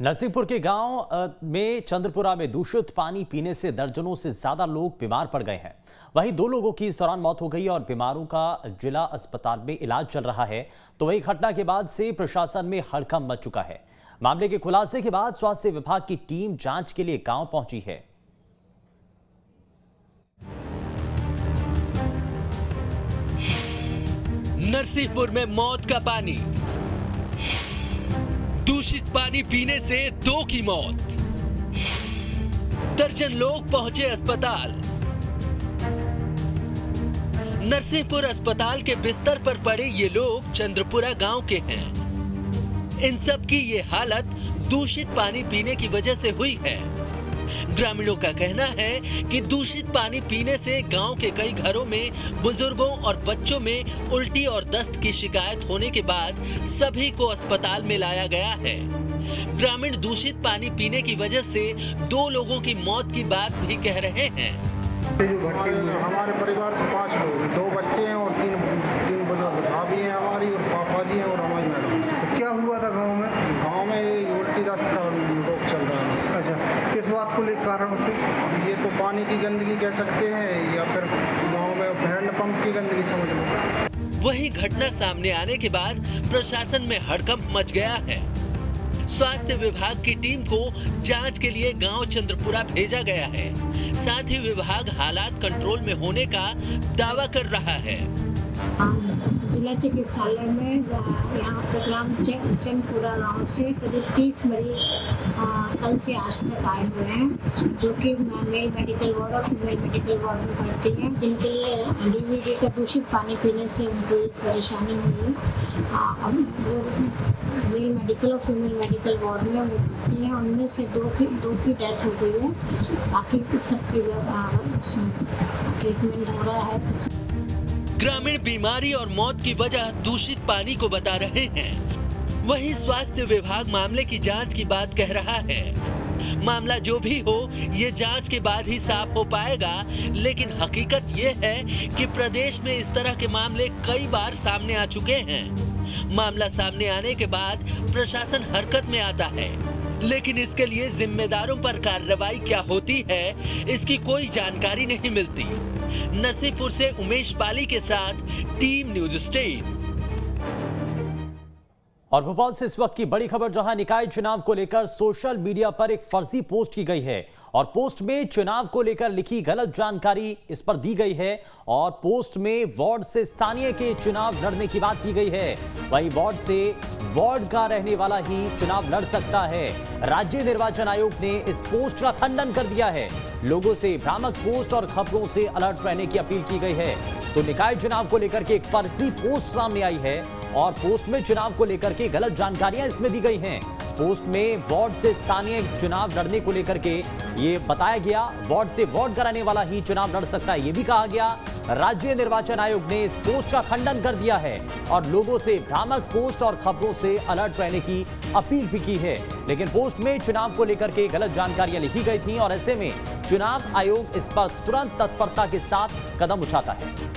नरसिंहपुर के गांव में चंद्रपुरा में दूषित पानी पीने से दर्जनों से ज्यादा लोग बीमार पड़ गए हैं। वहीं 2 लोगों की इस दौरान मौत हो गई और बीमारों का जिला अस्पताल में इलाज चल रहा है। तो वही घटना के बाद से प्रशासन में हड़कंप मच चुका है। मामले के खुलासे के बाद स्वास्थ्य विभाग की टीम जांच के लिए गांव पहुंची है। नरसिंहपुर में मौत का पानी, दूषित पानी पीने से 2 की मौत, दर्जन लोग पहुंचे अस्पताल। नरसिंहपुर अस्पताल के बिस्तर पर पड़े ये लोग चंद्रपुरा गांव के हैं। इन सब की ये हालत दूषित पानी पीने की वजह से हुई है। ग्रामीणों का कहना है कि दूषित पानी पीने से गांव के कई घरों में बुजुर्गों और बच्चों में उल्टी और दस्त की शिकायत होने के बाद सभी को अस्पताल में लाया गया है। ग्रामीण दूषित पानी पीने की वजह से 2 लोगों की मौत की बात भी कह रहे हैं। हमारे परिवार से 5 लोग, 2 बच्चे हैं और 3 बुजुर्ग, भाभी हैं हमारी और पापा जी हैं और हमारी मैडम। तो क्या हुआ था गांव में? गांव में उल्टी दस्त का रोग चल रहा है। अच्छा, किस बात को लेकर कारण से? अब ये तो पानी की गंदगी कह सकते हैं या फिर गांव में हैंडपंप की गंदगी समझ लो। वही घटना सामने आने के बाद प्रशासन में हड़कंप मच गया है। स्वास्थ्य विभाग की टीम को जांच के लिए गांव चंद्रपुरा भेजा गया है। साथ ही विभाग हालात कंट्रोल में होने का दावा कर रहा है। जिला चिकित्सालय में यहाँ तक ग्राम चंद्रपुरा गाँव से करीब 30 मरीज कल से आज तक आए हुए हैं, जो कि मेल मेडिकल वार्ड और फीमेल मेडिकल वार्ड में भर्ती हैं, जिनके लिए डीवीडी का दूषित पानी पीने से उनको परेशानी हुई है। मेल मेडिकल और फीमेल मेडिकल वार्ड में वो भर्ती हैं। उनमें से 2 की डेथ हो गई है। बाकी सबकी उसमें ट्रीटमेंट हो रहा है। ग्रामीण बीमारी और मौत की वजह दूषित पानी को बता रहे हैं। वहीं स्वास्थ्य विभाग मामले की जांच की बात कह रहा है। मामला जो भी हो, ये जांच के बाद ही साफ हो पाएगा। लेकिन हकीकत ये है कि प्रदेश में इस तरह के मामले कई बार सामने आ चुके हैं। मामला सामने आने के बाद प्रशासन हरकत में आता है, लेकिन इसके लिए जिम्मेदारों पर कार्रवाई क्या होती है, इसकी कोई जानकारी नहीं मिलती। नरसिंहपुर से उमेश पाली के साथ टीम न्यूज़ स्टेट। और भोपाल से इस वक्त की बड़ी खबर, जहां निकाय चुनाव को लेकर सोशल मीडिया पर एक फर्जी पोस्ट की गई है और पोस्ट में चुनाव को लेकर लिखी गलत जानकारी इस पर दी गई है और पोस्ट में वार्ड से स्थानीय के चुनाव लड़ने की बात की गई है। वहीं वार्ड से वार्ड का रहने वाला ही चुनाव लड़ सकता है। राज्य निर्वाचन आयोग ने इस पोस्ट का खंडन कर दिया है। लोगों से भ्रामक पोस्ट और खबरों से अलर्ट रहने की अपील की गई है। तो निकाय चुनाव को लेकर के एक फर्जी पोस्ट सामने आई है और पोस्ट में चुनाव को लेकर के गलत जानकारियां इसमें दी गई हैं। पोस्ट में वार्ड से स्थानीय चुनाव लड़ने को लेकर के ये बताया गया, वार्ड से वार्ड कराने वाला ही चुनाव लड़ सकता है, ये भी कहा गया। राज्य निर्वाचन आयोग ने इस पोस्ट का खंडन कर दिया है और लोगों से भ्रामक पोस्ट और खबरों से अलर्ट रहने की अपील भी की है। लेकिन पोस्ट में चुनाव को लेकर के गलत जानकारियां लिखी गई थी और ऐसे में चुनाव आयोग इस पर तुरंत तत्परता के साथ कदम उठाता है।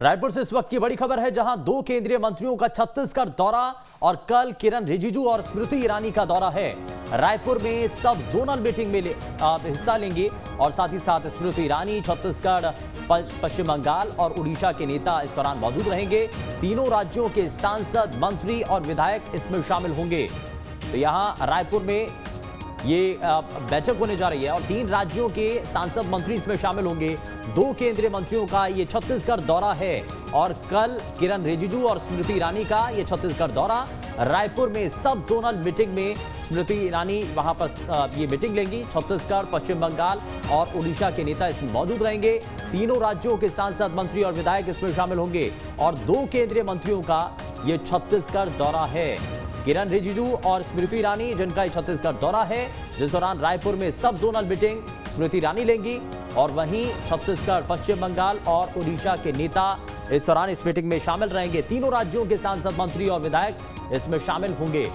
रायपुर से इस वक्त की बड़ी खबर है, जहां 2 केंद्रीय मंत्रियों का छत्तीसगढ़ दौरा और कल किरण रिजिजू और स्मृति ईरानी का दौरा है। रायपुर में सब जोनल मीटिंग में हिस्सा लेंगे और साथ ही साथ स्मृति ईरानी छत्तीसगढ़, पश्चिम बंगाल और उड़ीसा के नेता इस दौरान मौजूद रहेंगे। तीनों राज्यों के सांसद, मंत्री और विधायक इसमें शामिल होंगे। तो यहां रायपुर में ये बैठक होने जा रही है और 3 राज्यों के सांसद, मंत्री इसमें शामिल होंगे। 2 केंद्रीय मंत्रियों का ये छत्तीसगढ़ दौरा है और कल किरण रिजिजू और स्मृति ईरानी का ये छत्तीसगढ़ दौरा। रायपुर में सब जोनल मीटिंग में स्मृति ईरानी वहां पर ये मीटिंग लेंगी। छत्तीसगढ़, पश्चिम बंगाल और उड़ीसा के नेता इसमें मौजूद रहेंगे। तीनों राज्यों के सांसद, मंत्री और विधायक इसमें शामिल होंगे और 2 केंद्रीय मंत्रियों का ये छत्तीसगढ़ दौरा है। किरण रिजिजू और स्मृति ईरानी, जिनका छत्तीसगढ़ दौरा है, जिस दौरान रायपुर में सब जोनल मीटिंग स्मृति ईरानी लेंगी और वहीं छत्तीसगढ़, पश्चिम बंगाल और उड़ीसा के नेता इस दौरान इस मीटिंग में शामिल रहेंगे। तीनों राज्यों के सांसद, मंत्री और विधायक इसमें शामिल होंगे।